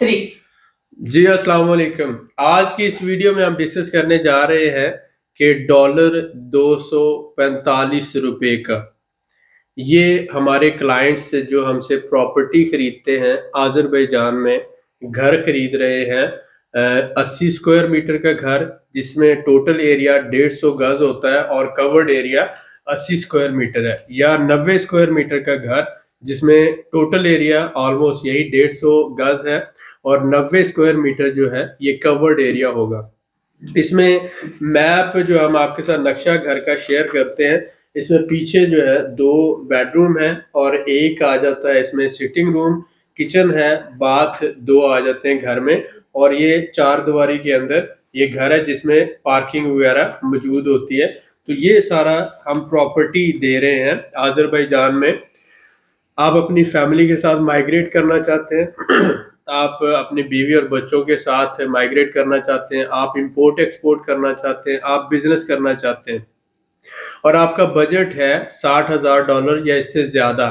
Three. जी अस्सलाम वालेकुम। आज की इस वीडियो में हम डिस्कस करने जा रहे हैं कि डॉलर 245 रुपए का ये हमारे क्लाइंट्स जो हमसे प्रॉपर्टी खरीदते हैं आज़रबाईजान में घर खरीद रहे हैं। 80 स्क्वायर मीटर का घर जिसमें टोटल एरिया 150 गज होता है और कवर्ड एरिया 80 स्क्वायर मीटर है, या 90 स्क्वायर मीटर का घर जिसमें टोटल एरिया ऑलमोस्ट यही 150 गज है और 90 स्क्वायर मीटर जो है ये कवर्ड एरिया होगा। इसमें मैप जो हम आपके साथ नक्शा घर का शेयर करते हैं, इसमें पीछे जो है 2 बेडरूम है और एक आ जाता है इसमें सिटिंग रूम, किचन है, बाथ 2 आ जाते हैं घर में। और ये 4 दीवारी के अंदर ये घर है जिसमें पार्किंग वगैरह मौजूद होती है। तो ये सारा हम प्रॉपर्टी दे रहे हैं आज़रबाईजान में। आप अपनी फैमिली के साथ माइग्रेट करना चाहते हैं आप अपनी बीवी और बच्चों के साथ माइग्रेट करना चाहते हैं, आप इंपोर्ट एक्सपोर्ट करना चाहते हैं, आप बिजनेस करना चाहते हैं और आपका बजट है $60,000 या इससे ज़्यादा,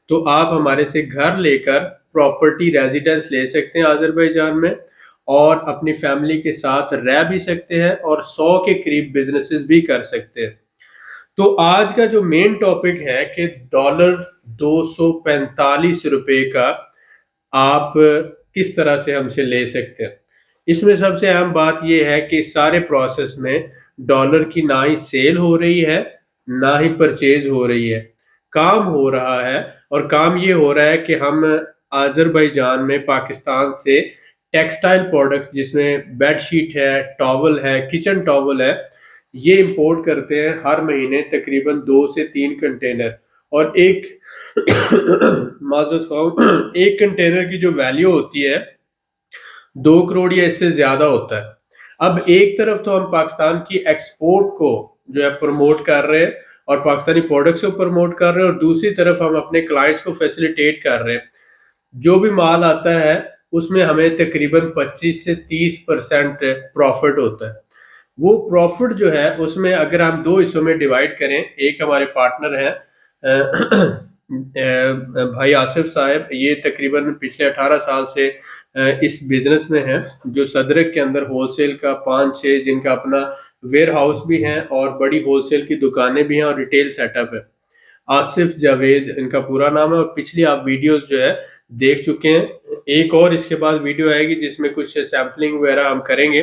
तो आप हमारे से घर लेकर प्रॉपर्टी रेजिडेंस ले सकते हैं आज़रबाईजान में और अपनी फैमिली के साथ रह भी सकते हैं और 100 के करीब बिजनेसेस भी कर सकते हैं। तो आज का जो मेन टॉपिक है कि डॉलर 245 रुपए का आप किस तरह से हमसे ले सकते हैं। इसमें सबसे अहम बात यह है कि सारे प्रोसेस में डॉलर की ना ही सेल हो रही है, ना ही परचेज हो रही है। काम हो रहा है और काम ये हो रहा है कि हम आज़रबाईजान में पाकिस्तान से टेक्सटाइल प्रोडक्ट्स जिसमें बेडशीट है, टॉवल है, किचन टॉवल है, ये इंपोर्ट करते हैं हर महीने तकरीबन 2 से 3 कंटेनर। और एक माज़रत ख़्वाह एक कंटेनर की जो वैल्यू होती है 2 करोड़ या इससे ज़्यादा होता है। अब एक तरफ तो हम पाकिस्तान की एक्सपोर्ट को जो है प्रमोट कर रहे हैं और पाकिस्तानी प्रोडक्ट्स को प्रमोट कर रहे हैं और दूसरी तरफ हम अपने क्लाइंट्स को फैसिलिटेट कर रहे हैं। जो भी माल आता है उसमें हमें तकरीबन 25 से 30% प्रॉफिट होता है। वो प्रॉफिट जो है उसमें अगर हम 2 हिस्सों में डिवाइड करें, एक हमारे पार्टनर हैं भाई आसिफ साहब, ये तकरीबन पिछले 18 साल से इस बिजनेस में हैं, जो सदरक के अंदर होलसेल का 5-6 जिनका अपना वेयर हाउस भी है और बड़ी होलसेल की दुकानें भी हैं और रिटेल सेटअप है। आसिफ जावेद इनका पूरा नाम है और पिछली आप वीडियोस जो है देख चुके हैं। एक और इसके बाद वीडियो आएगी जिसमें कुछ सैम्पलिंग वगैरह हम करेंगे।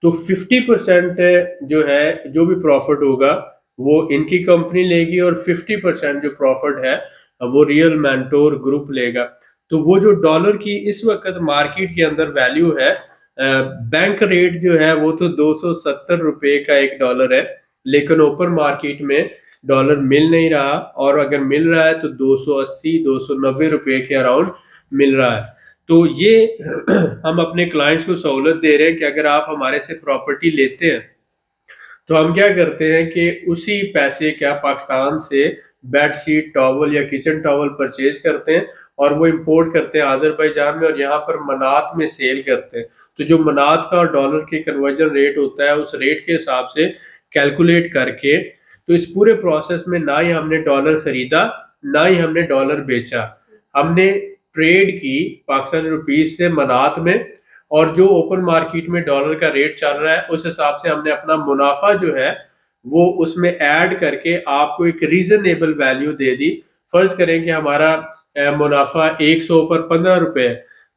तो 50% जो है जो भी प्रॉफिट होगा वो इनकी कंपनी लेगी और 50% जो प्रॉफिट है वो रियल मेंटोर ग्रुप लेगा। तो वो जो डॉलर की इस वक्त मार्केट के अंदर वैल्यू है, बैंक रेट जो है वो तो 270 रुपए का एक डॉलर है, लेकिन ओपन मार्केट में डॉलर मिल नहीं रहा और अगर मिल रहा है तो 280 290 रुपए के अराउंड मिल रहा है। तो ये हम अपने क्लाइंट्स को सहूलत दे रहे हैं कि अगर आप हमारे से प्रॉपर्टी लेते हैं तो हम क्या करते हैं कि उसी पैसे क्या पाकिस्तान से बेडशीट टॉवल या किचन टॉवल परचेज करते हैं और वो इंपोर्ट करते हैं आज़रबाईजान में और यहाँ पर मनात में सेल करते हैं। तो जो मनात का और डॉलर के कन्वर्जन रेट होता है उस रेट के हिसाब से कैलकुलेट करके, तो इस पूरे प्रोसेस में ना ही हमने डॉलर खरीदा ना ही हमने डॉलर बेचा, हमने ट्रेड की पाकिस्तानी रुपीस से मनात में और जो ओपन मार्केट में डॉलर का रेट चल रहा है उस हिसाब से हमने अपना मुनाफा जो है वो उसमें ऐड करके आपको एक रीजनेबल वैल्यू दे दी। फर्ज करें कि हमारा मुनाफा 100 पर 15 रुपए है,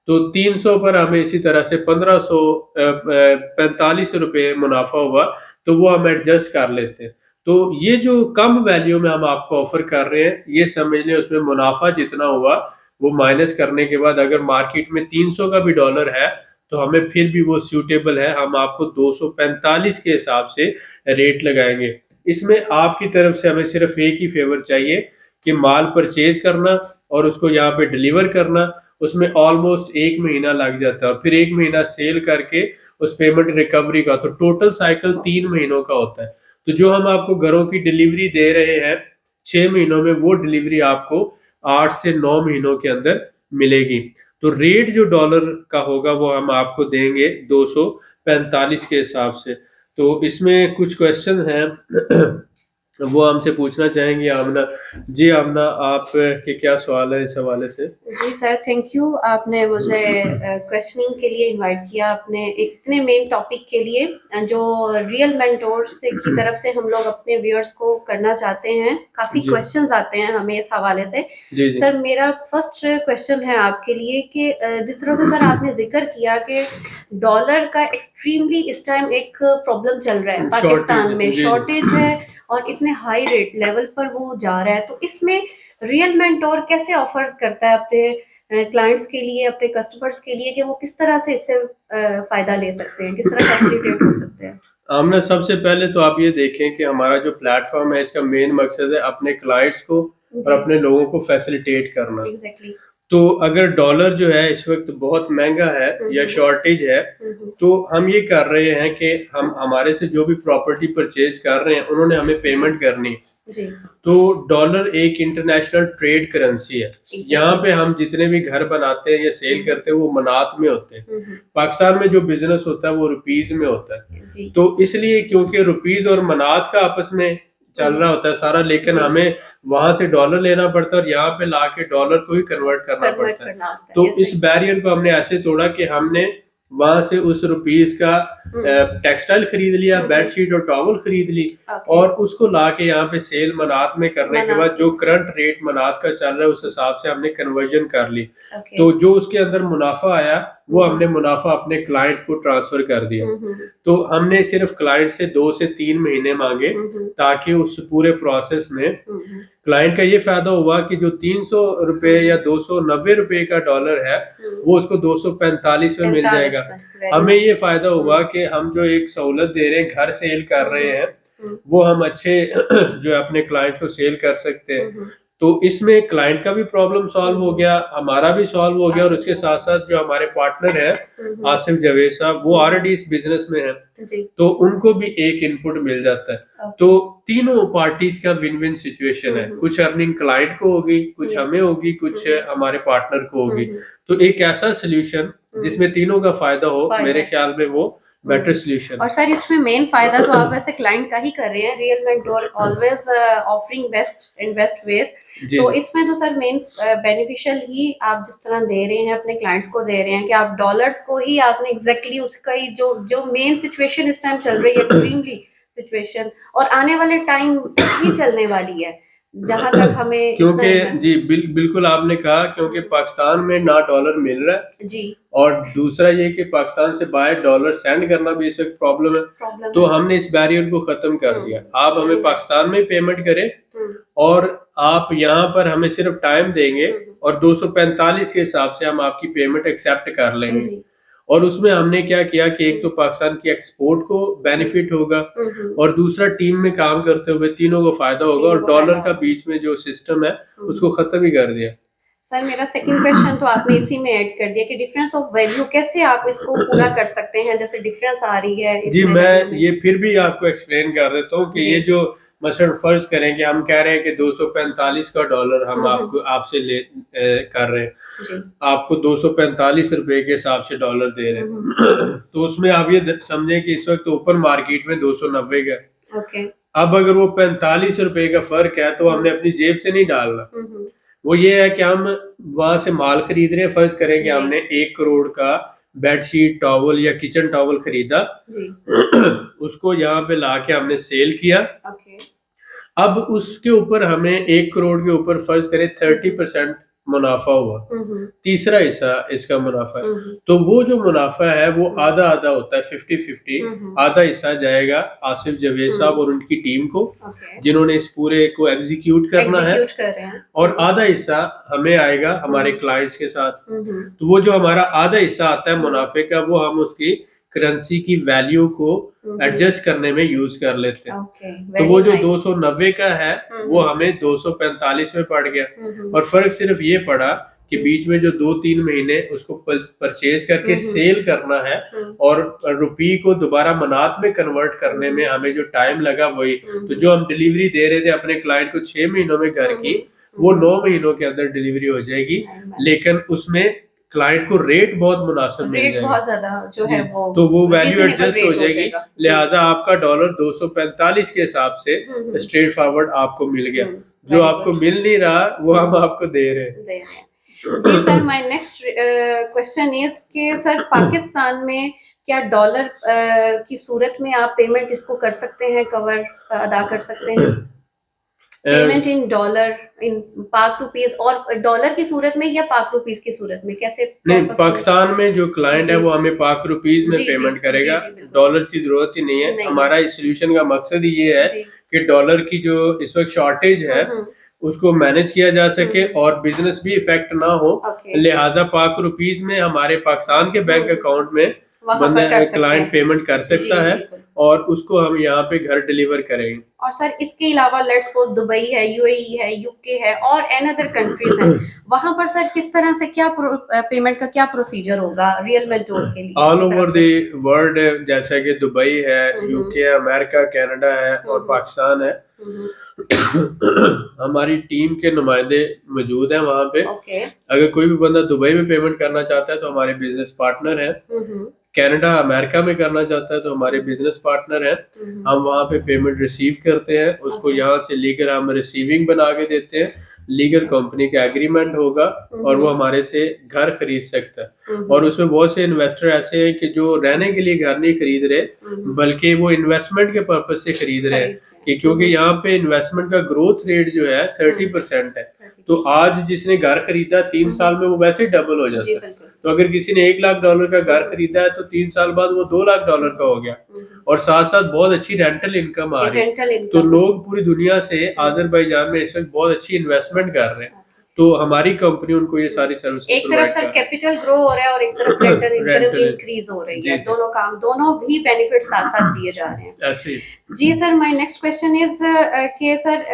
तो 300 पर हमें इसी तरह से 1500 45 रुपए मुनाफा हुआ, तो वो हम एडजस्ट कर लेते हैं। तो ये जो कम वैल्यू में हम आपको ऑफर कर रहे हैं ये समझ लें उसमें मुनाफा जितना हुआ वो माइनस करने के बाद अगर मार्केट में 300 का भी डॉलर है तो हमें फिर भी वो सूटेबल है, हम आपको 245 के हिसाब से रेट लगाएंगे। इसमें आपकी तरफ से हमें सिर्फ एक ही फेवर चाहिए कि माल परचेज करना और उसको यहाँ पे डिलीवर करना। उसमें ऑलमोस्ट 1 महीना लग जाता है और फिर 1 महीना सेल करके उस पेमेंट रिकवरी का, तो टोटल साइकिल 3 महीनों का होता है। तो जो हम आपको घरों की डिलीवरी दे रहे हैं 6 महीनों में, वो डिलीवरी आपको 8 से 9 महीनों के अंदर मिलेगी। तो रेट जो डॉलर का होगा वो हम आपको देंगे 245 के हिसाब से। तो इसमें कुछ क्वेश्चन हैं वो हमसे पूछना चाहेंगी आमना। जी आमना, आप के क्या सवाल है इस हवाले से? जी सर, थैंक यू। आपने मुझे क्वेश्चनिंग के लिए इनवाइट किया, आपने एक इतने मेन टॉपिक के लिए जो रियल मेंटोर से की तरफ से हम लोग अपने व्यूअर्स को करना चाहते हैं। काफ़ी जी क्वेश्चंस आते हैं हमें इस हवाले से। जी जी। सर मेरा फर्स्ट क्वेश्चन है आपके लिए कि जिस तरह से सर आपने जिक्र किया कि डॉलर का एक्सट्रीमली इस टाइम एक प्रॉब्लम चल रहा है, शॉर्टेज, पाकिस्तान में जी जी। शॉर्टेज है और इतने हाई रेट लेवल पर वो जा रहा है, तो इसमें रियल मेंटोर कैसे ऑफर करता है अपने क्लाइंट्स के लिए, अपने कस्टमर्स के लिए कि वो किस तरह से इससे फायदा ले सकते हैं, किस तरह फैसिलिटेट हो सकते हैं? आमना, सबसे पहले तो आप ये देखें कि हमारा जो प्लेटफॉर्म है इसका मेन मकसद है अपने क्लाइंट्स को और जी, अपने लोगों को फैसिलिटेट करना। एग्जैक्टली। तो अगर डॉलर जो है इस वक्त बहुत महंगा है या शॉर्टेज है, तो हम ये कर रहे हैं कि हम हमारे से जो भी प्रॉपर्टी परचेज कर रहे हैं उन्होंने हमें पेमेंट करनी है। जी, तो डॉलर एक इंटरनेशनल ट्रेड करेंसी है। यहाँ पे एग्जैक्टली। हम जितने भी घर बनाते हैं या सेल जी, करते हैं वो मनात में होते हैं। हम्म, पाकिस्तान में जो बिजनेस होता है वो रुपीज में होता है। जी, तो इसलिए क्योंकि रुपीज और मनात का आपस में चल रहा होता है सारा, लेकिन जी, हमें वहां से डॉलर लेना पड़ता है और यहाँ पे लाके डॉलर को ही कन्वर्ट करना कन्वर्ट पड़ता है। करना होता है, तो यस। इस बैरियर को हमने ऐसे तोड़ा कि हमने वहां से उस रुपीज का टेक्सटाइल खरीद लिया, बेडशीट और टॉवल खरीद ली ओके। और उसको लाके यहाँ पे सेल मनात में करने के बाद मनात जो में। करंट रेट मनात का चल रहा है उस हिसाब से हमने कन्वर्जन कर ली। ओके। तो जो उसके अंदर मुनाफा आया वो हमने मुनाफा अपने क्लाइंट को ट्रांसफर कर दिया। तो हमने सिर्फ क्लाइंट से 2 से 3 महीने मांगे ताकि उस पूरे प्रोसेस में क्लाइंट का ये फायदा हुआ कि जो 300 रुपए या 290 रुपए का डॉलर है वो उसको 245 में मिल 45 जाएगा। में, वेरी हमें ये नाइस। फायदा हुआ कि हम जो एक सहूलत दे रहे हैं, घर सेल कर रहे हैं, हम्म, वो हम अच्छे जो है अपने क्लाइंट को सेल कर सकते हैं। हम्म, तो इसमें क्लाइंट का भी प्रॉब्लम सॉल्व हो गया, हमारा भी सॉल्व हो गया और उसके साथ साथ जो हमारे पार्टनर है आसिफ जावेद साहब, वो ऑलरेडी इस बिजनेस में है, जी, तो उनको भी एक इनपुट मिल जाता है। तो ओके। तीनों पार्टीज का विन विन सिचुएशन है। कुछ अर्निंग क्लाइंट को होगी, कुछ हमें होगी, कुछ हमारे पार्टनर को होगी। तो एक ऐसा सोल्यूशन जिसमें तीनों का फायदा हो, मेरे फायदा। ख्याल में वो बेटर सोल्यूशन और है। सर इसमें मेन फायदा तो आप वैसे क्लाइंट का ही कर रहे हैं, real mentor always offering best in best ways. जी तो जी इसमें तो सर मेन बेनिफिशियल ही आप जिस तरह दे रहे हैं अपने क्लाइंट्स को दे रहे हैं कि आप डॉलर्स को ही आपने एग्जैक्टली उसका ही जो जो मेन सिचुएशन इस टाइम चल रही है, एक्सट्रीमली सिचुएशन, और आने वाले टाइम ही चलने वाली है, जहां तक हमें इतना क्योंकि है। जी बिल्कुल आपने कहा, क्योंकि पाकिस्तान में ना डॉलर मिल रहा है जी, और दूसरा ये कि पाकिस्तान से बाहर डॉलर सेंड करना भी इस वक्त प्रॉब्लम है। प्रॉब्लम तो है। हमने इस बैरियर को खत्म कर दिया। आप हमें वेरी नाइस। पाकिस्तान में पेमेंट करें और आप यहाँ पर हमें सिर्फ टाइम देंगे और 245 के हिसाब से हम आपकी पेमेंट एक्सेप्ट कर लेंगे। जी, और उसमें हमने क्या किया कि एक तो पाकिस्तान की एक्सपोर्ट को बेनिफिट होगा और दूसरा टीम में काम करते हुए तीनों को फायदा होगा तीनों और को डॉलर फायदा का होगा। बीच में जो सिस्टम है उसको खत्म ही कर दिया। सर मेरा सेकंड क्वेश्चन तो आपने इसी में ऐड कर दिया कि डिफरेंस ऑफ वैल्यू कैसे आप इसको पूरा कर सकते हैं, जैसे डिफरेंस आ रही है जी इसमें वैल्यू मैं में। ये फिर भी आपको एक्सप्लेन कर देता हूँ कि जी, ये जो मसलन फर्ज करें कि हम कह रहे हैं कि 245 का डॉलर हम आपको आपसे कर रहे हैं, जी, आपको 245 रुपए के हिसाब से डॉलर दे रहे हैं। तो उसमें आप ये समझें कि इस वक्त ओपन मार्केट में 290 का है। ओके। अब अगर वो 45 रुपए का फर्क है तो हमने अपनी जेब से नहीं डालना। वो ये है कि हम वहां से माल खरीद रहे हैं, फर्ज करें कि जी, हमने 1 करोड़ का बेडशीट टॉवल या किचन टॉवल खरीदा, जी, उसको यहाँ पे लाके हमने सेल किया। ओके। अब उसके ऊपर हमें 1 करोड़ के ऊपर फर्ज करें 30% मुनाफा हुआ, तीसरा हिस्सा इसका मुनाफा है। तो वो जो मुनाफा है वो आधा आधा होता है, 50-50। आधा हिस्सा जाएगा आसिफ जावेद साहब और उनकी टीम को, ओके। जिन्होंने इस पूरे को एग्जीक्यूट करना है, एग्जीक्यूट कर रहे हैं। और आधा हिस्सा हमें आएगा हमारे क्लाइंट्स के साथ। तो वो जो हमारा आधा हिस्सा आता है मुनाफे का, वो हम उसकी करेंसी की वैल्यू को एडजस्ट करने में यूज कर लेते हैं। ओके, तो वो वेरी जो नाइस। 290 का है वो हमें 245 में पड़ गया। और फर्क सिर्फ ये पड़ा कि बीच में जो 2-3 महीने उसको परचेज करके सेल करना है और रुपी को दोबारा मनात में कन्वर्ट करने में हमें जो टाइम लगा वही। तो जो हम डिलीवरी दे रहे थे अपने क्लाइंट को 6 महीनों में घर की, वो 9 महीनों के अंदर डिलीवरी हो जाएगी। लेकिन उसमें क्लाइंट को रेट बहुत मुनासिब मिल रेट जाएगा बहुत ज्यादा जो है जी, वो तो वो वैल्यू रीजनेबल एडजस्ट हो रेट हो जाएगी, जाएगा जी। लिहाजा आपका डॉलर 245 के हिसाब से स्ट्रेट फॉरवर्ड आपको मिल गया, जो वेरी आपको गुड मिल नहीं रहा वो हम आपको दे रहे हैं। दे रहे हैं जी। Sir my next question is कि सर पाकिस्तान में क्या डॉलर की सूरत में आप पेमेंट इसको कर सकते हैं, कवर अदा कर सकते हैं, पेमेंट इन डॉलर इन पाक रुपीस, और डॉलर की सूरत में या पाक रुपीस की सूरत में, कैसे क्या नहीं, पाकिस्तान में जो क्लाइंट है जी वो हमें पाक रुपीज में जी जी पेमेंट करेगा, जी बिल्कुल डॉलर की जरूरत ही नहीं है। नहीं हमारा इस सोल्यूशन का मकसद ही ये है जी कि डॉलर की जो इस वक्त शॉर्टेज है हम्म उसको मैनेज किया जा सके हम्म और बिजनेस भी इफेक्ट ना हो, ओके लिहाजा पाक रुपीज में हमारे पाकिस्तान के बैंक अकाउंट में वहां पर बंदा कर सकते क्लाइंट हैं पेमेंट कर जी सकता है बिल्कुल। और उसको हम यहाँ पे घर डिलीवर करेंगे। और सर इसके अलावा लेट्स सपोज दुबई है, यूएई है, यूके है और एन अदर कंट्रीज हैं, वहां पर सर किस तरह से क्या पेमेंट का क्या प्रोसीजर होगा रियल मेथड के लिए ऑल की ओवर तरफ द से? वर्ल्ड, जैसा कि दुबई है, यूके है, अमेरिका, कनाडा है और हम्म पाकिस्तान है, हम्म हमारी टीम के नुमाइंदे मौजूद हैं वहां पे। ओके अगर कोई भी बंदा दुबई में पेमेंट करना चाहता है तो हमारे बिजनेस पार्टनर हैं, हम्म कनाडा अमेरिका में करना चाहता है तो हमारे बिजनेस पार्टनर हैं, हम्म हम वहाँ पे पेमेंट रिसीव करते हैं, उसको ओके यहाँ से लेकर हम रिसीविंग बना के देते हैं, लीगल कंपनी का एग्रीमेंट होगा और वो हमारे से घर खरीद सकता है। और उसमें बहुत से इन्वेस्टर ऐसे हैं कि जो रहने के लिए घर नहीं खरीद रहे बल्कि वो इन्वेस्टमेंट के पर्पज से खरीद रहे हैं, कि क्योंकि यहाँ पे इन्वेस्टमेंट का ग्रोथ रेट जो है 30% है, तो आज जिसने घर खरीदा 3 साल में वो वैसे ही डबल हो जी जाता है। बिल्कुल तो अगर किसी ने $1 लाख का घर खरीदा है तो 3 साल बाद वो $2 लाख का हो गया और साथ साथ बहुत अच्छी रेंटल इनकम आ रही है। रेंटल तो इनकम लोग पूरी दुनिया से आज़रबाईजान में इस वक्त बहुत अच्छी इन्वेस्टमेंट कर रहे हैं, तो हमारी कंपनी उनको ये सारी सर्विसेज एक तरफ प्रोवाइड सर कर रही कैपिटल ग्रो हो रहा है और एक तरफ रेंटल है। इनकम रेंटल इंक्रीज हो रही जी है, जी दोनों काम दोनों भी बेनिफिट साथ साथ दिए जा रहे हैं ऐसे ही। जी। Sir my next question is कि सर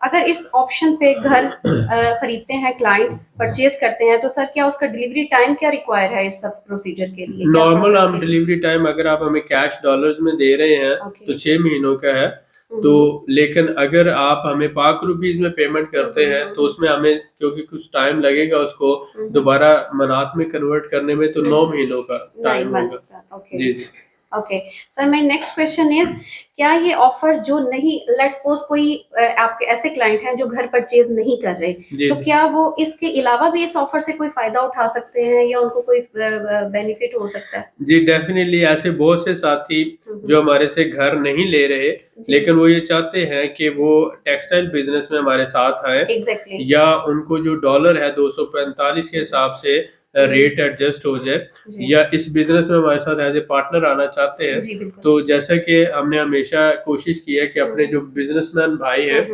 अगर इस ऑप्शन पे घर खरीदते हैं, क्लाइंट परचेज करते हैं, तो सर क्या उसका डिलीवरी टाइम क्या रिक्वायर है इस सब प्रोसीजर के लिए, क्या नॉर्मल प्रोसेस हम के लिए? डिलीवरी टाइम अगर आप हमें कैश डॉलर्स में दे रहे हैं ओके तो 6 महीनों का है। तो लेकिन अगर आप हमें पाक रुपीज में पेमेंट करते हैं तो उसमें हमें क्योंकि कुछ टाइम लगेगा उसको दोबारा मनात में कन्वर्ट करने में, तो 9 महीनों का 9 टाइम मंथ्स होगा। का ओके जी जी okay. Sir my next question is क्या ये ऑफर जो नहीं, लेट्स सपोज कोई आपके ऐसे क्लाइंट हैं जो घर परचेज नहीं कर रहे, जी तो जी क्या वो इसके अलावा भी इस ऑफर से कोई फायदा उठा सकते हैं या उनको कोई बेनिफिट हो सकता है? जी डेफिनेटली ऐसे बहुत से साथी जो हमारे से घर नहीं ले रहे जी लेकिन वो ये चाहते हैं कि वो टेक्सटाइल बिजनेस में हमारे साथ आए, एग्जैक्टली या उनको जो डॉलर है 245 के हिसाब से रेट एडजस्ट हो जाए, जी या इस बिजनेस में हमारे साथ एज ए पार्टनर आना चाहते हैं। जी बिल्कुल तो जैसा कि हमने हमेशा कोशिश की है कि अपने जो बिजनेसमैन भाई हैं,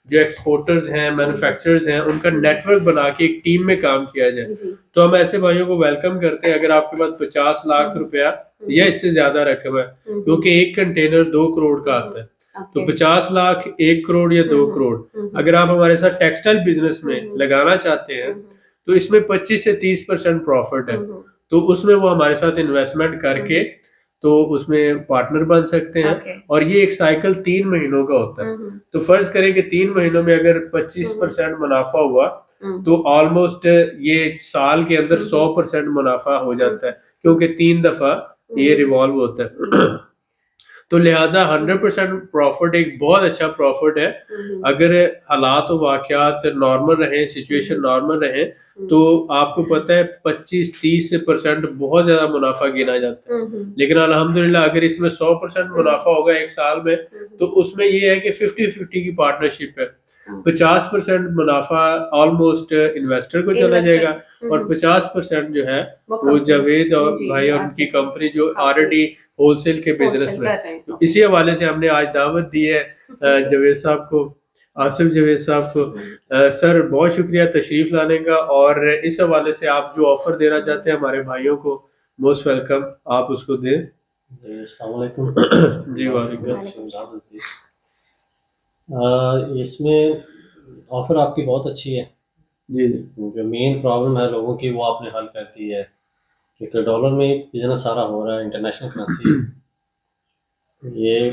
जो एक्सपोर्टर्स हैं, मैन्युफैक्चरर्स हैं, उनका नेटवर्क बना के एक टीम में काम किया जाए। जी तो हम ऐसे भाइयों को वेलकम करते हैं अगर आपके पास 50 लाख रुपया या इससे ज्यादा रकम है, क्योंकि एक कंटेनर 2 करोड़ का आता है, तो ओके 50 लाख 1 करोड़ या 2 करोड़ अगर आप हमारे साथ टेक्सटाइल बिजनेस में लगाना चाहते हैं तो इसमें 25 से 30% प्रॉफिट है, तो उसमें वो हमारे साथ इन्वेस्टमेंट करके तो उसमें पार्टनर बन सकते हैं। ओके और ये एक साइकिल 3 महीनों का होता है, तो फर्ज करें कि 3 महीनों में अगर 25% मुनाफा हुआ तो ऑलमोस्ट ये साल के अंदर 100% मुनाफा हो जाता है, क्योंकि 3 दफा ये रिवॉल्व होता है। तो लिहाजा 100% प्रॉफिट एक बहुत अच्छा प्रॉफिट है। अगर हालात और वाकयात नॉर्मल रहे, सिचुएशन नॉर्मल रहे, तो आपको पता है 25-30% बहुत ज्यादा मुनाफा गिना जाता है, लेकिन अल्हम्दुलिल्लाह अगर इसमें 100% मुनाफा होगा एक साल में तो उसमें ये है कि 50-50 की पार्टनरशिप है। 50% मुनाफा ऑलमोस्ट इन्वेस्टर को चला जाएगा और 50% जो है वो जावेद और भाई और उनकी कंपनी जो ऑलरेडी होलसेल के बिजनेस में। तो इसी हवाले से हमने आज दावत दी है जावेद साहब को, आसिफ जावेद साहब को। सर बहुत शुक्रिया तशरीफ लाने का, और इस हवाले से आप जो ऑफर देना चाहते हैं हमारे भाइयों को, मोस्ट वेलकम, आप उसको दें। जी अस्सलाम वालेकुम। जी वालेकुम। इसमें ऑफर आपकी बहुत अच्छी है। जी जी जो मेन प्रॉब्लम है लोगों की वो आपने हल कर दी है, क्योंकि डॉलर में बिजनेस सारा हो रहा है, इंटरनेशनल करेंसी है। ये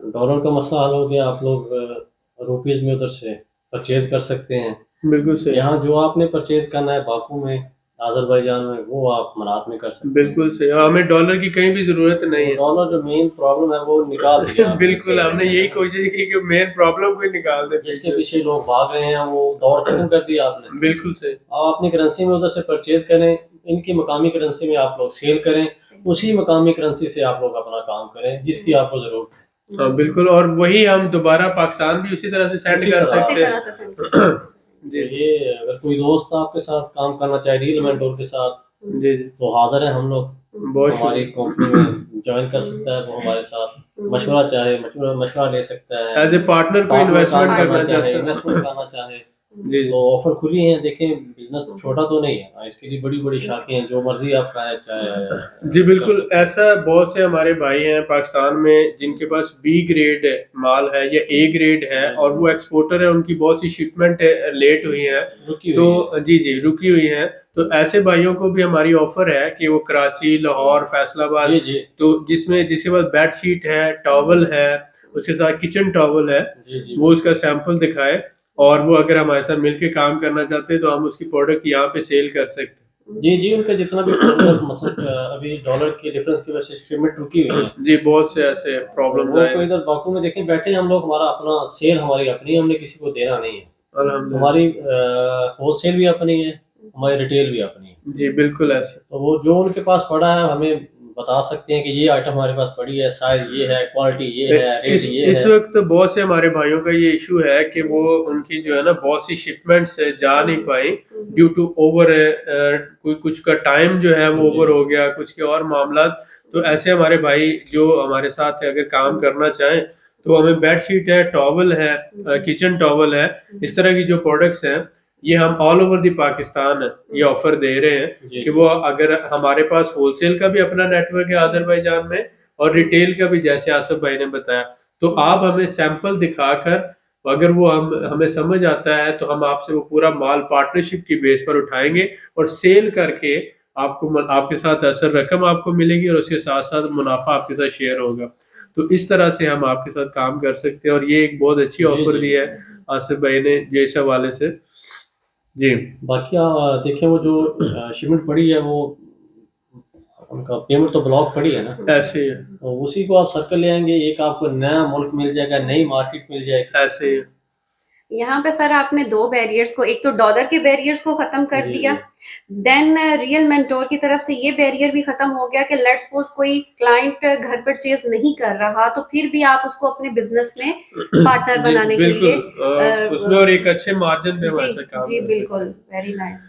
डॉलर का मसला हल हो गया, आप लोग रुपीज़ में उधर से परचेज कर सकते हैं। बिल्कुल सही। यहाँ जो आपने परचेज करना है बाकू में अजरबैजान में, वो आप मनात में कर सकते हैं। बिल्कुल सही, हमें डॉलर की कहीं भी जरूरत नहीं है। डॉलर जो मेन प्रॉब्लम है वो निकाल दिया आपने। बिल्कुल, हमने यही कोशिश की कि मेन प्रॉब्लम को ही निकाल दे। जिसके पीछे लोग भाग रहे हैं वो दौड़ खत्म कर दिया आपने। बिल्कुल सही। आप अपनी करेंसी में उधर से परचेज करें, इनकी मकामी करेंसी में आप लोग सेल करें, उसी मकामी करेंसी से आप लोग अपना काम करें जिसकी आपको जरूरत है। हाँ बिल्कुल, और वही हम दोबारा पाकिस्तान भी उसी तरह से सेंड उसी कर तरह उसी सकते तरह हैं। से सेंड तो जी ये अगर कोई दोस्त आपके साथ काम करना चाहे रियल मेंटोर के साथ, जी जी, तो हाजिर है हम लोग। बहुत हमारी शुक्रिया। कंपनी में ज्वाइन कर सकता है वो हमारे साथ, मशवरा चाहे मशवरा ले सकता है, एज ए पार्टनर को पार्टनर इन्वेस्टमेंट काम करना करना चाहे, चाहता है। इन्वेस्टमेंट करना चाहे, जी तो ऑफर खुली हैं। देखें, बिजनेस छोटा तो नहीं है, इसके लिए बड़ी बड़ी शाखें हैं, जो मर्जी आप चाहे जी कर बिल्कुल, सकते हैं। ऐसा बहुत से हमारे भाई हैं पाकिस्तान में जिनके पास बी ग्रेड माल है या ए ग्रेड है और वो एक्सपोर्टर है, उनकी बहुत सी शिपमेंट लेट हुई है, रुकी तो हुई है। जी जी रुकी हुई है। तो ऐसे भाइयों को भी हमारी ऑफर है कि वो कराची, लाहौर, फैसलाबाद, जी जी तो जिसमें जिसके पास बेड शीट है, टॉवल है, उसके साथ किचन टॉवल है, जी जी वो उसका सैंपल दिखाए, और वो अगर हमारे साथ मिलके काम करना चाहते हैं तो हम उसकी प्रोडक्ट यहाँ पे सेल कर सकते हैं। जी जी, उनका जितना भी टोटल मसला अभी डॉलर की डिफरेंस की वजह से शिपमेंट रुकी हुई है, जी बहुत से ऐसे तो प्रॉब्लम्स वो आए कोई हैं। इधर बाकू में देखें बैठे हैं हम लोग, हमारा अपना सेल हमारी अपनी है, हमने किसी को देना नहीं है। अल्हम्दुलिल्लाह। हमारी होलसेल भी अपनी है, हमारी रिटेल भी अपनी है। जी बिल्कुल ऐसे। तो वो जो उनके पास पड़ा है हमें बता सकते हैं कि ये आइटम हमारे पास पड़ी है, साइज ये है, क्वालिटी ये है, रेट ये इस है। वक्त बहुत से हमारे भाइयों का ये इशू है कि वो उनकी जो है ना बहुत सी शिपमेंट्स जा नहीं पाई ड्यू टू ओवर, कोई कुछ का टाइम जो है वो ओवर हो गया, कुछ के और मामला। तो ऐसे हमारे भाई जो हमारे साथ अगर काम करना चाहें तो हमें बेड शीट है, टॉवल है, किचन टॉवल है, इस तरह की जो प्रोडक्ट्स हैं ये हम ऑल ओवर दी पाकिस्तान ये ऑफर दे रहे हैं जी कि वो अगर हमारे पास होलसेल का भी अपना नेटवर्क है अजरबैजान में और रिटेल का भी, जैसे आसिफ भाई ने बताया, तो आप हमें सैंपल दिखाकर, अगर वो हमें समझ आता है तो हम आपसे वो पूरा माल पार्टनरशिप की बेस पर उठाएंगे और सेल करके आपको, आपके साथ असर रकम आपको मिलेगी और उसके साथ साथ मुनाफा आपके साथ शेयर होगा। तो इस तरह से हम आपके साथ काम कर सकते हैं और ये एक बहुत अच्छी जी ऑफर जी। दी है आसिफ भाई ने जो इस हवाले से। जी बाकी देखें वो जो शिपमेंट पड़ी है वो उनका पेमेंट तो ब्लॉक पड़ी है ना, ऐसे ही है, तो उसी को आप सर्कल ले आएंगे, एक आपको नया मुल्क मिल जाएगा, नई मार्केट मिल जाएगी। ऐसे ही है। यहाँ पे सर आपने दो बैरियर्स को, एक तो डॉलर के बैरियर्स को खत्म कर जी दिया, जी देन रियल मेंटोर की तरफ से ये बैरियर भी खत्म हो गया कि लेट्स सपोज कोई क्लाइंट घर परचेज नहीं कर रहा तो फिर भी आप उसको अपने बिजनेस में पार्टनर जी बनाने के बिल्कुल, लिए उसमें और एक अच्छे मार्जिन पे हमारे जी साथ काम जी कर सकते बिल्कुल, वेरी नाइस।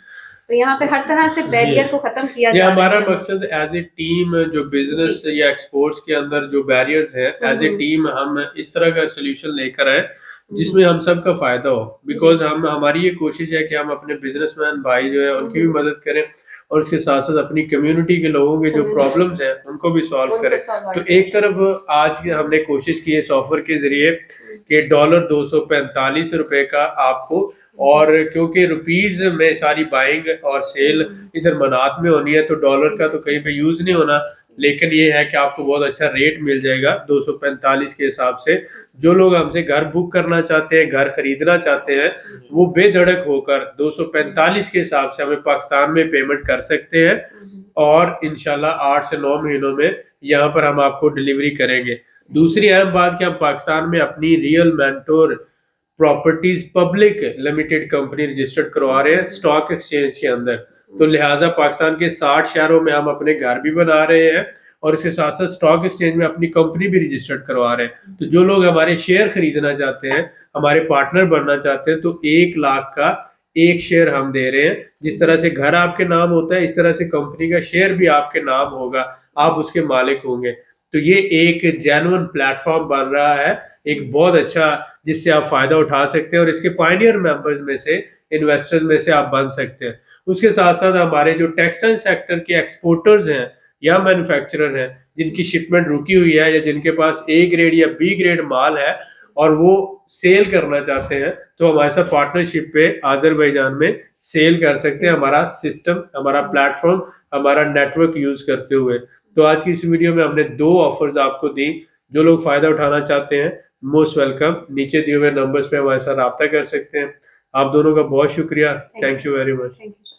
तो यहाँ पे हर तरह से जी बैरियर को खत्म किया ये जा रहा हमारा है। मकसद एज ए टीम, जो जी बिजनेस या एक्सपोर्ट्स के अंदर जो बैरियर्स हैं, एज ए टीम हम इस तरह का सोल्यूशन लेकर आए जिसमें हम सबका फायदा हो। बिकॉज हम, हमारी ये कोशिश है कि हम अपने बिजनेसमैन भाई जो है उनकी भी मदद करें और उसके साथ साथ अपनी कम्युनिटी के लोगों के जो प्रॉब्लम्स हैं उनको भी सॉल्व उनको करें। solve तो करें। एक तरफ आज की हमने कोशिश की है इस ऑफर के जरिए कि डॉलर 245 रुपए का आपको, और क्योंकि रुपीज में सारी बाइंग और सेल इधर मनात में होनी है तो डॉलर का तो कहीं पे यूज नहीं होना, लेकिन ये है कि आपको बहुत अच्छा रेट मिल जाएगा 245 के हिसाब से। जो लोग हमसे घर बुक करना चाहते हैं, घर खरीदना चाहते हैं, वो बेधड़क होकर 245 के हिसाब से हमें पाकिस्तान में पेमेंट कर सकते हैं और इंशाल्लाह 8 से 9 महीनों में यहाँ पर हम आपको डिलीवरी करेंगे। दूसरी अहम बात कि हम पाकिस्तान में अपनी real mentor properties public limited company registered करवा रहे हैं स्टॉक एक्सचेंज के अंदर। तो लिहाजा पाकिस्तान के 60 शहरों में हम अपने घर भी बना रहे हैं और इसके साथ साथ स्टॉक एक्सचेंज में अपनी कंपनी भी रजिस्टर्ड करवा रहे हैं। तो जो लोग हमारे शेयर खरीदना चाहते हैं, हमारे पार्टनर बनना चाहते हैं, तो 1 लाख का एक शेयर हम दे रहे हैं। जिस तरह से घर आपके नाम होता है, इस तरह से कंपनी का शेयर भी आपके नाम होगा, आप उसके मालिक होंगे। तो ये एक जेन्युइन प्लेटफॉर्म बन रहा है, एक बहुत अच्छा, जिससे आप फायदा उठा सकते हैं और इसके पायनियर मेंबर्स में से, इन्वेस्टर्स में से आप बन सकते हैं। उसके साथ साथ हमारे जो टेक्सटाइल सेक्टर के एक्सपोर्टर्स हैं या मैन्युफैक्चरर हैं जिनकी शिपमेंट रुकी हुई है या जिनके पास ए ग्रेड या बी ग्रेड माल है और वो सेल करना चाहते हैं, तो हमारे साथ पार्टनरशिप पे आजरबैजान में सेल कर सकते हैं, हमारा सिस्टम, हमारा प्लेटफॉर्म, हमारा नेटवर्क यूज करते हुए। तो आज की इस वीडियो में हमने 2 ऑफर्स आपको दी। जो लोग फायदा उठाना चाहते हैं, मोस्ट वेलकम, नीचे दिए हुए नंबर्स पे हमारे साथ रब्ता कर सकते हैं। आप दोनों का बहुत शुक्रिया, thank you very much. Thank you.